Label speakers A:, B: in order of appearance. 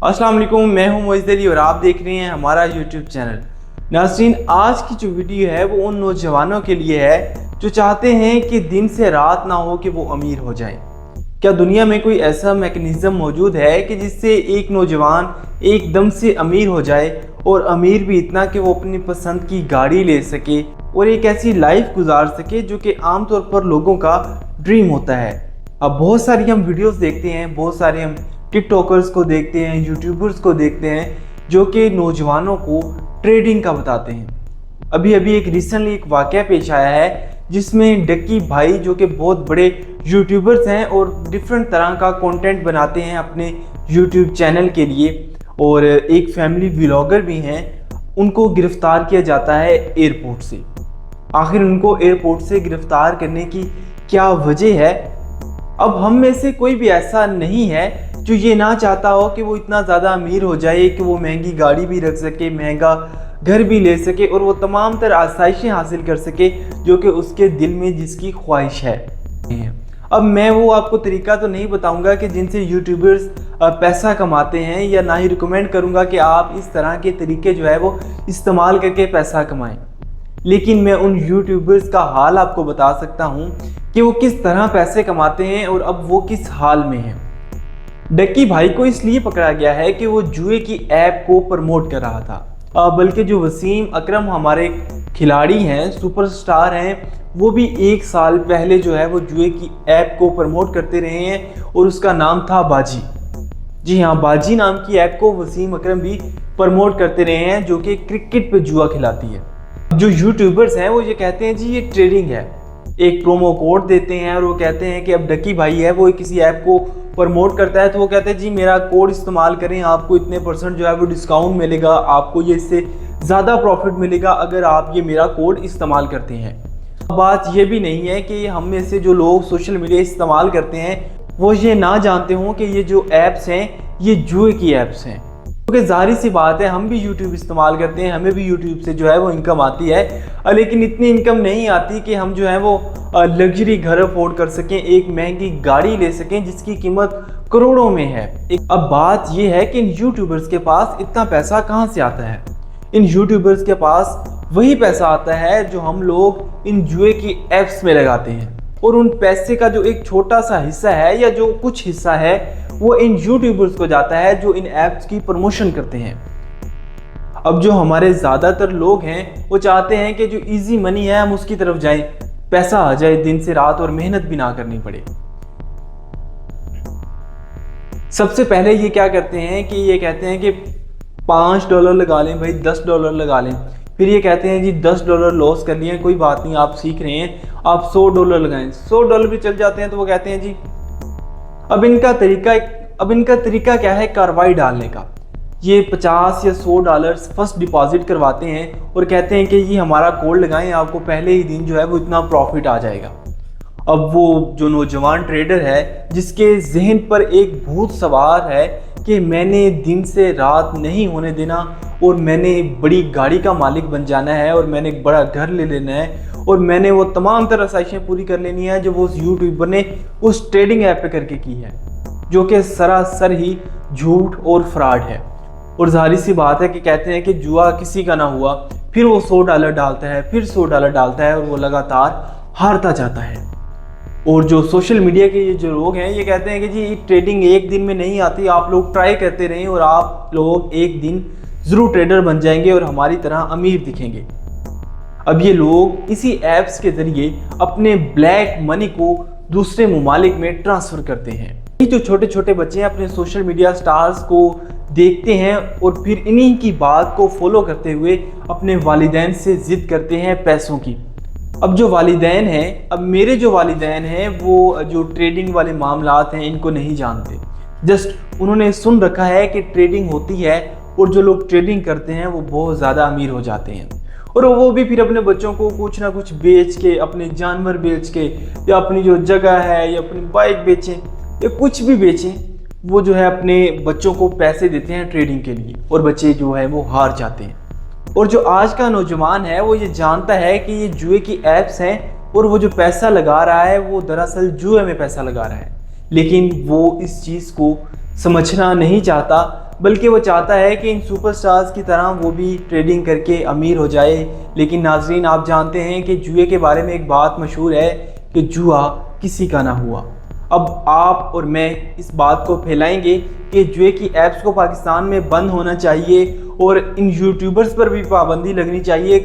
A: अस्सलाम वालेकुम, मैं हूं मोइज़ अली और आप देख रहे हैं हमारा यूट्यूब चैनल। नाज़रीन, आज की जो वीडियो है वो उन नौजवानों के लिए है जो चाहते हैं कि दिन से रात ना हो कि वो अमीर हो जाएं। क्या दुनिया में कोई ऐसा मैकेनिज़्म मौजूद है कि जिससे एक नौजवान एकदम से अमीर हो जाए, और अमीर भी इतना कि वो अपनी पसंद की गाड़ी ले सके और एक ऐसी लाइफ गुजार सके जो कि आमतौर पर लोगों का ड्रीम होता है। अब बहुत सारी हम वीडियोस देखते हैं, बहुत सारे हम टिकटॉकर्स को देखते हैं, यूट्यूबर्स को देखते हैं जो कि नौजवानों को ट्रेडिंग का बताते हैं। अभी एक रिसेंटली एक वाक़या पेश आया है जिसमें डक्की भाई, जो कि बहुत बड़े यूट्यूबर्स हैं और डिफरेंट तरह का कंटेंट बनाते हैं अपने यूट्यूब चैनल के लिए, और एक फैमिली व्लॉगर भी हैं, उनको गिरफ्तार किया जाता है एयरपोर्ट से। आखिर उनको एयरपोर्ट से गिरफ्तार करने की क्या वजह है? अब हम में से कोई भी ऐसा नहीं है जो ये ना चाहता हो कि वो इतना ज़्यादा अमीर हो जाए कि वो महंगी गाड़ी भी रख सके, महंगा घर भी ले सके और वो तमाम तरह आसाइशें हासिल कर सके जो कि उसके दिल में जिसकी ख्वाहिश है। अब मैं वो आपको तरीका तो नहीं बताऊंगा कि जिनसे यूट्यूबर्स पैसा कमाते हैं, या ना ही रिकमेंड करूंगा कि आप इस तरह के तरीके जो है वो इस्तेमाल करके पैसा कमाएं। लेकिन मैं उन यूट्यूबर्स का हाल आपको बता सकता हूं कि वो किस तरह पैसे कमाते हैं और अब वो किस हाल में हैं। डक्की भाई को इसलिए पकड़ा गया है कि वो जुए की ऐप को प्रमोट कर रहा था, बल्कि जो वसीम अकरम हमारे खिलाड़ी हैं, सुपरस्टार हैं, वो भी 1 साल पहले जो है वो जुए की ऐप को प्रमोट करते रहे हैं और उसका नाम था बाजी। जी हाँ, बाजी नाम की ऐप को वसीम अकरम भी प्रमोट करते रहे हैं, जो कि क्रिकेट पे जुआ खिलाती है। जो यूट्यूबर्स हैं वो ये कहते हैं जी ये ट्रेडिंग है, एक प्रोमो कोड देते हैं और वो कहते हैं कि अब डक्की भाई है वो किसी ऐप को प्रमोट करता है तो वो कहते हैं जी मेरा कोड इस्तेमाल करें, आपको इतने % जो है वो डिस्काउंट मिलेगा, आपको ये इससे ज़्यादा प्रॉफिट मिलेगा अगर आप ये मेरा कोड इस्तेमाल करते हैं। बात ये भी नहीं है कि हम में से जो लोग सोशल मीडिया इस्तेमाल करते हैं वो ये ना जानते हों कि ये जो ऐप्स हैं ये जुए की ऐप्स हैं, क्योंकि जाहिर सी बात है हम भी यूट्यूब इस्तेमाल करते हैं, हमें भी यूट्यूब से जो है वो इनकम आती है, लेकिन इतनी इनकम नहीं आती कि हम जो है वो लग्जरी घर अफोर्ड कर सकें, एक महंगी गाड़ी ले सकें जिसकी कीमत करोड़ों में है। अब बात ये है कि इन यूट्यूबर्स के पास इतना पैसा कहाँ से आता है? इन यूट्यूबर्स के पास वही पैसा आता है जो हम लोग इन जुए की ऐप्स में लगाते हैं, और उन पैसे का जो एक छोटा सा हिस्सा है या जो कुछ हिस्सा है वो इन यूट्यूबर्स को जाता है जो इन ऐप्स की प्रमोशन करते हैं। अब जो हमारे ज़्यादातर लोग हैं वो चाहते हैं कि जो इजी मनी है हम उसकी तरफ जाएं, पैसा आ जाए दिन से रात और मेहनत भी ना करनी पड़े। सबसे पहले ये क्या करते हैं कि ये कहते हैं कि $5 लगा लें भाई, $10 लगा लें, फिर ये कहते हैं जी $10 लॉस कर लिए, कोई बात नहीं आप सीख रहे हैं, आप $100 लगाएं, $100 भी चल जाते हैं तो वो कहते हैं जी अब इनका तरीका क्या है कार्रवाई डालने का। ये $50 या $100 फर्स्ट डिपॉजिट करवाते हैं और कहते हैं कि ये हमारा कोड लगाएं, आपको पहले ही दिन जो है वो इतना प्रॉफिट आ जाएगा। अब वो जो नौजवान ट्रेडर है जिसके जहन पर एक भूत सवार है कि मैंने दिन से रात नहीं होने देना और मैंने एक बड़ी गाड़ी का मालिक बन जाना है और मैंने एक बड़ा घर ले लेना है और मैंने वो तमाम तरह आसाइशें पूरी कर लेनी है जो वो उस यूट्यूबर ने उस ट्रेडिंग ऐप पे करके की है, जो कि सरासर ही झूठ और फ्रॉड है। और जाहिर सी बात है कि कहते हैं कि जुआ किसी का ना हुआ, फिर वो $100 डालता है, फिर $100 डालता है और वो लगातार हारता जाता है। और जो सोशल मीडिया के ये जो लोग हैं ये कहते हैं कि जी ट्रेडिंग एक दिन में नहीं आती, आप लोग ट्राई करते रहें और आप लोग एक दिन ज़रूर ट्रेडर बन जाएंगे और हमारी तरह अमीर दिखेंगे। अब ये लोग इसी ऐप्स के ज़रिए अपने ब्लैक मनी को दूसरे ममालिक में ट्रांसफ़र करते हैं। ये जो छोटे छोटे बच्चे हैं अपने सोशल मीडिया स्टार्स को देखते हैं और फिर इन्हीं की बात को फॉलो करते हुए अपने वालिदैन से ज़िद करते हैं पैसों की। अब जो वालिदैन हैं, अब मेरे जो वालिदैन हैं वो जो ट्रेडिंग वाले मामलात हैं इनको नहीं जानते, जस्ट उन्होंने सुन रखा है कि ट्रेडिंग होती है और जो लोग ट्रेडिंग करते हैं वो बहुत ज़्यादा अमीर हो जाते हैं, और वो भी फिर अपने बच्चों को कुछ ना कुछ बेच के, अपने जानवर बेच के, या अपनी जो जगह है या अपनी बाइक बेचें या कुछ भी बेचें, वो जो है अपने बच्चों को पैसे देते हैं ट्रेडिंग के लिए और बच्चे जो है वो हार जाते हैं। और जो आज का नौजवान है वो ये जानता है कि ये जुए की ऐप्स हैं और वो जो पैसा लगा रहा है वो दरअसल जुए में पैसा लगा रहा है, लेकिन वो इस चीज़ को समझना नहीं चाहता, बल्कि वो चाहता है कि इन सुपरस्टार्स की तरह वो भी ट्रेडिंग करके अमीर हो जाए। लेकिन नाजरीन, आप जानते हैं कि जुए के बारे में एक बात मशहूर है कि जुआ किसी का ना हुआ। अब आप और मैं इस बात को फैलाएंगे कि जुए की ऐप्स को पाकिस्तान में बंद होना चाहिए और इन यूट्यूबर्स पर भी पाबंदी लगनी चाहिए।